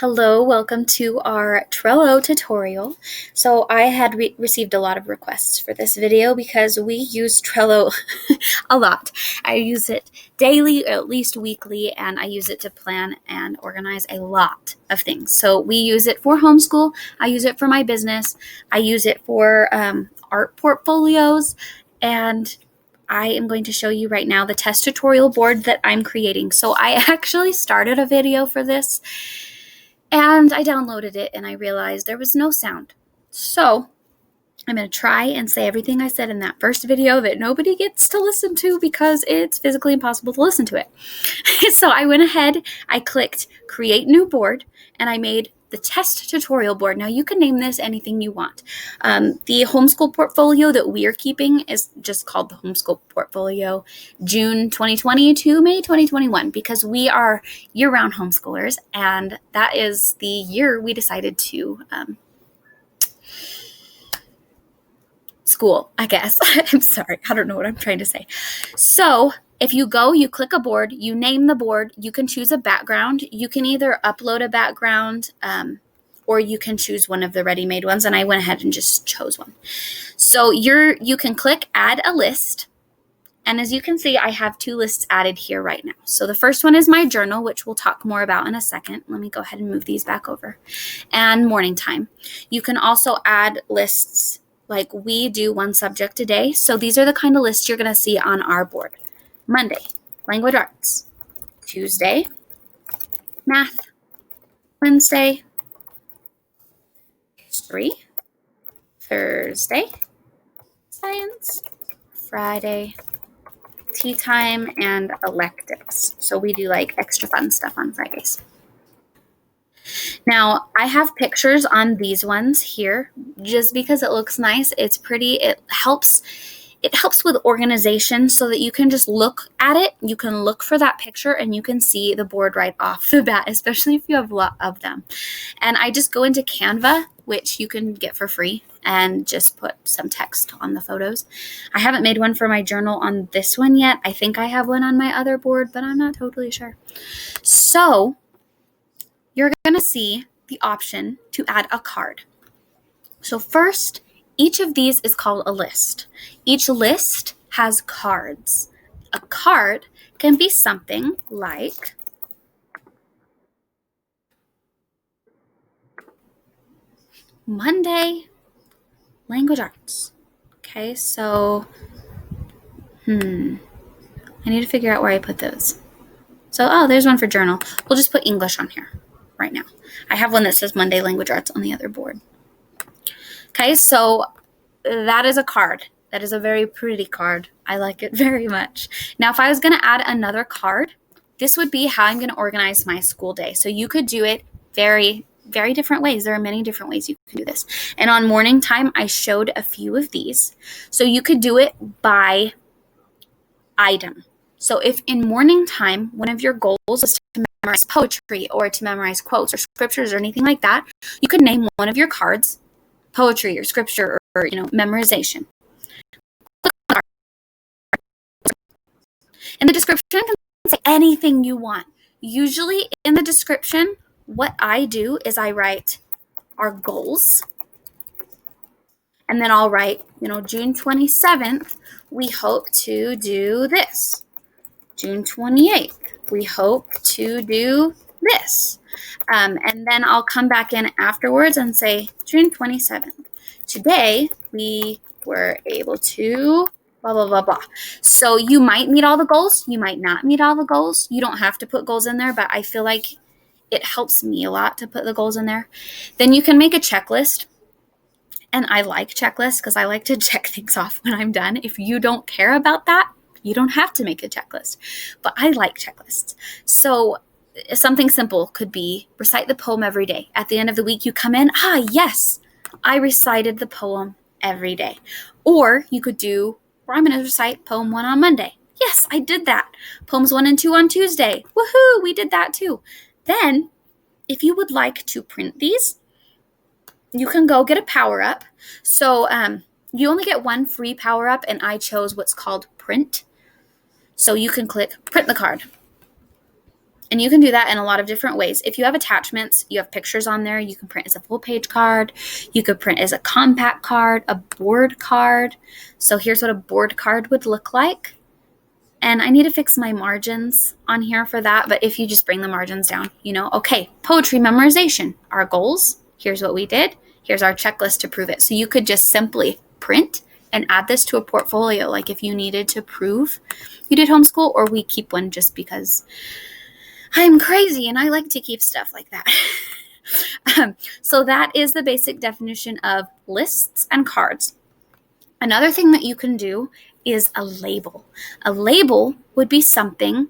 Hello, welcome to our Trello tutorial. So I had received a lot of requests for this video because we use Trello a lot. I use it daily, at least weekly, and I use it to plan and organize a lot of things. So we use it for homeschool. I use it for my business. I use it for art portfolios, and I am going to show you right now the test tutorial board that I'm creating. So I actually started a video for this and I downloaded it and I realized there was no sound. So I'm going to try and say everything I said in that first video that nobody gets to listen to because it's physically impossible to listen to it. So I went ahead, I clicked create new board, and I made the test tutorial board. Now you can name this anything you want. The homeschool portfolio that we are keeping is just called the Homeschool Portfolio June 2020 to May 2021 because we are year-round homeschoolers, and that is the year we decided to school, I guess. I'm sorry. I don't know what I'm trying to say. So if you go, you click a board, you name the board, you can choose a background. You can either upload a background or you can choose one of the ready-made ones. And I went ahead and just chose one. So you can click add a list. And as you can see, I have two lists added here right now. So the first one is my journal, which we'll talk more about in a second. Let me go ahead and move these back over. And morning time. You can also add lists like we do one subject a day. So these are the kind of lists you're going to see on our board. Monday, language arts. Tuesday, math. Wednesday, history. Thursday, science. Friday, tea time and electives. So we do like extra fun stuff on Fridays. Now, I have pictures on these ones here just because it looks nice. It's pretty. It helps with organization so that you can just look at it. You can look for that picture and you can see the board right off the bat, especially if you have a lot of them. And I just go into Canva, which you can get for free, and just put some text on the photos. I haven't made one for my journal on this one yet. I think I have one on my other board, but I'm not totally sure. So you're going to see the option to add a card. So first, each of these is called a list. Each list has cards. A card can be something like Monday, language arts. Okay, so I need to figure out where I put those. So, there's one for journal. We'll just put English on here right now. I have one that says Monday language arts on the other board. Okay, so that is a card. That is a very pretty card. I like it very much. Now, if I was going to add another card, this would be how I'm going to organize my school day. So you could do it very, very different ways. There are many different ways you can do this. And on morning time, I showed a few of these. So you could do it by item. So if in morning time, one of your goals is to memorize poetry or to memorize quotes or scriptures or anything like that, you could name one of your cards poetry or scripture or memorization. And the description can say anything you want. Usually in the description, what I do is I write our goals. And then I'll write, June 27th, we hope to do this. June 28th, we hope to do this. And then I'll come back in afterwards and say, June 27th, today we were able to blah, blah, blah, blah. So you might meet all the goals. You might not meet all the goals. You don't have to put goals in there, but I feel like it helps me a lot to put the goals in there. Then you can make a checklist. And I like checklists because I like to check things off when I'm done. If you don't care about that, you don't have to make a checklist. But I like checklists. So something simple could be recite the poem every day. At the end of the week, you come in, yes, I recited the poem every day. Or you could do, I'm going to recite poem 1 on Monday. Yes, I did that. Poems 1 and 2 on Tuesday. Woohoo, we did that too. Then, if you would like to print these, you can go get a power-up. So you only get one free power-up, and I chose what's called print. So you can click print the card. And you can do that in a lot of different ways. If you have attachments, you have pictures on there, you can print as a full page card. You could print as a compact card, a board card. So here's what a board card would look like. And I need to fix my margins on here for that. But if you just bring the margins down, okay, poetry memorization, our goals. Here's what we did. Here's our checklist to prove it. So you could just simply print and add this to a portfolio. Like if you needed to prove you did homeschool, or we keep one just because I'm crazy and I like to keep stuff like that. So that is the basic definition of lists and cards. Another thing that you can do is a label. A label would be something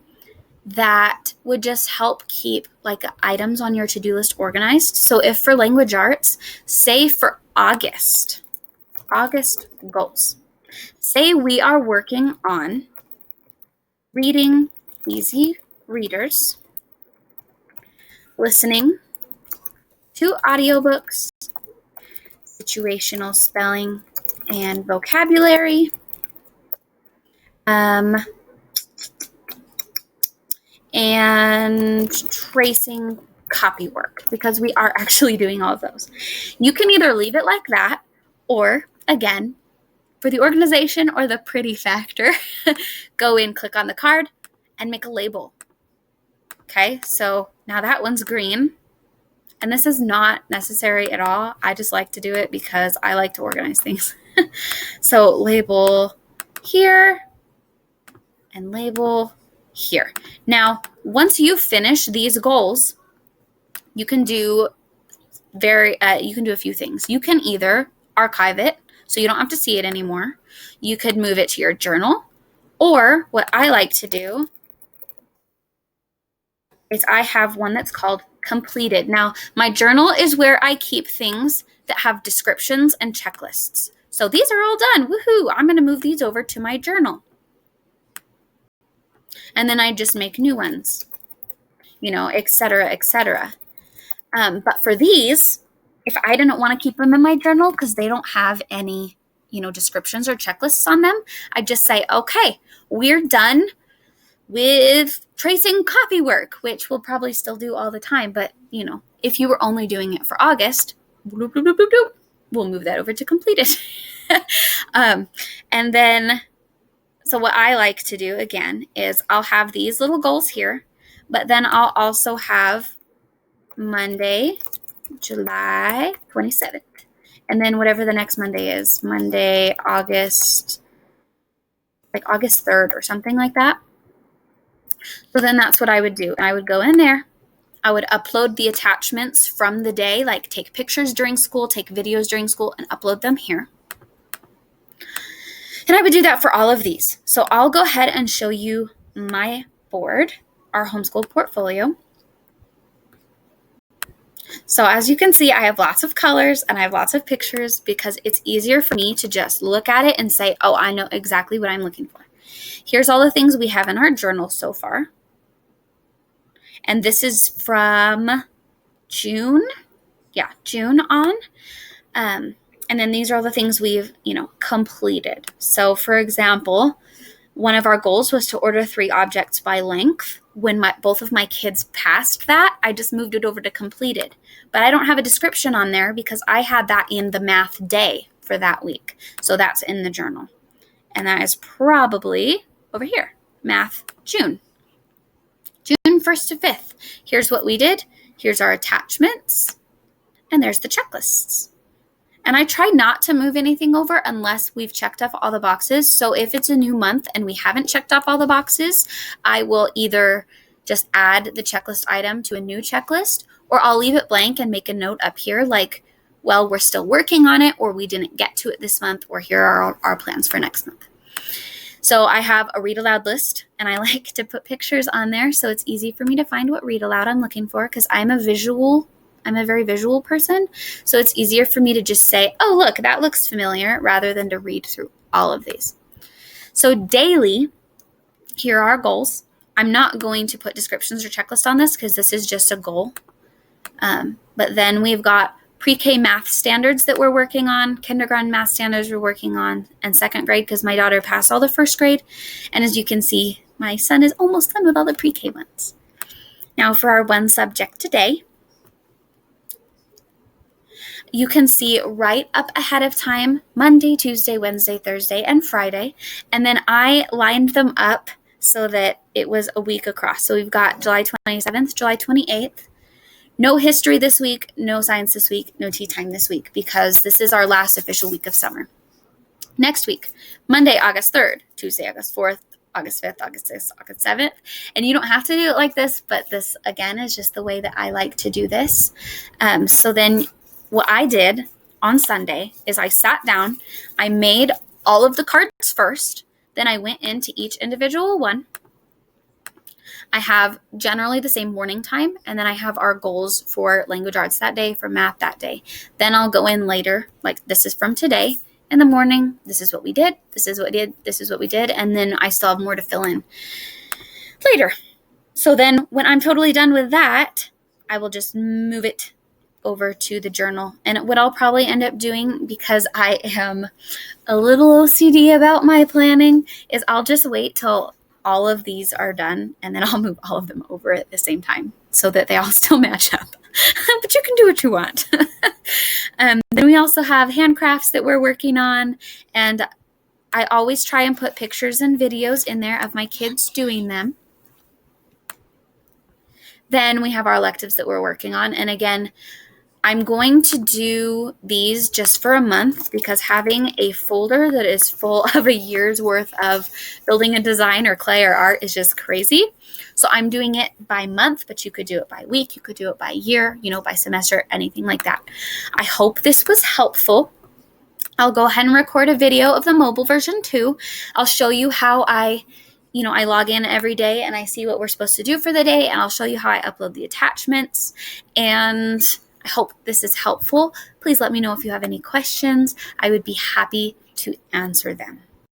that would just help keep like items on your to-do list organized. So if for language arts, say for August goals, say we are working on reading easy readers, listening to audiobooks, situational spelling and vocabulary, and tracing copy work, because we are actually doing all of those. You can either leave it like that, or again, for the organization or the pretty factor, go in, click on the card, and make a label. Okay, so now that one's green. And this is not necessary at all. I just like to do it because I like to organize things. So label here and label here. Now, once you finish these goals, you can do a few things. You can either archive it so you don't have to see it anymore. You could move it to your journal, or what I like to do is I have one that's called completed. Now, my journal is where I keep things that have descriptions and checklists. So these are all done. Woohoo! I'm going to move these over to my journal. And then I just make new ones, et cetera, et cetera. But for these, if I didn't want to keep them in my journal because they don't have any, descriptions or checklists on them, I just say, okay, we're done with tracing copy work, which we'll probably still do all the time. But, if you were only doing it for August, bloop, bloop, bloop, bloop, bloop, we'll move that over to completed. And then, so what I like to do, again, is I'll have these little goals here, but then I'll also have Monday, July 27th. And then whatever the next Monday is, Monday, August 3rd or something like that. So then that's what I would do. I would go in there. I would upload the attachments from the day, like take pictures during school, take videos during school, and upload them here. And I would do that for all of these. So I'll go ahead and show you my board, our homeschool portfolio. So as you can see, I have lots of colors and I have lots of pictures because it's easier for me to just look at it and say, oh, I know exactly what I'm looking for. Here's all the things we have in our journal so far. And this is from June. Yeah, June on. And then these are all the things we've, completed. So for example, one of our goals was to order 3 objects by length. When both of my kids passed that, I just moved it over to completed. But I don't have a description on there because I had that in the math day for that week. So that's in the journal. And that is probably over here, math June 1st to 5th. Here's what we did. Here's our attachments. And there's the checklists. And I try not to move anything over unless we've checked off all the boxes. So if it's a new month and we haven't checked off all the boxes, I will either just add the checklist item to a new checklist, or I'll leave it blank and make a note up here like, well, we're still working on it, or we didn't get to it this month, or here are our plans for next month. So I have a read aloud list, and I like to put pictures on there so it's easy for me to find what read aloud I'm looking for, because I'm a very visual person. So it's easier for me to just say, oh, look, that looks familiar, rather than to read through all of these. So daily, here are our goals. I'm not going to put descriptions or checklists on this because this is just a goal. But then we've got pre-K math standards that we're working on, kindergarten math standards we're working on, and second grade because my daughter passed all the first grade. And as you can see, my son is almost done with all the pre-K ones. Now for our one subject today, you can see right up ahead of time, Monday, Tuesday, Wednesday, Thursday, and Friday. And then I lined them up so that it was a week across. So we've got July 27th, July 28th. No history this week, no science this week, no tea time this week, because this is our last official week of summer. Next week, Monday, August 3rd, Tuesday, August 4th, August 5th, August 6th, August 7th. And you don't have to do it like this, but this, again, is just the way that I like to do this. So then what I did on Sunday is I sat down, I made all of the cards first, then I went into each individual one. I have generally the same morning time, and then I have our goals for language arts that day, for math that day. Then I'll go in later, like this is from today. In the morning, this is what we did, this is what we did, this is what we did, and then I still have more to fill in later. So then when I'm totally done with that, I will just move it over to the journal. And what I'll probably end up doing, because I am a little OCD about my planning, is I'll just wait till all of these are done, and then I'll move all of them over at the same time so that they all still match up. But you can do what you want. Then we also have handcrafts that we're working on, and I always try and put pictures and videos in there of my kids doing them. Then we have our electives that we're working on, and again, I'm going to do these just for a month, because having a folder that is full of a year's worth of building a design or clay or art is just crazy. So I'm doing it by month, but you could do it by week, you could do it by year, by semester, anything like that. I hope this was helpful. I'll go ahead and record a video of the mobile version too. I'll show you how I log in every day and I see what we're supposed to do for the day, and I'll show you how I upload the attachments. And I hope this is helpful. Please let me know if you have any questions. I would be happy to answer them.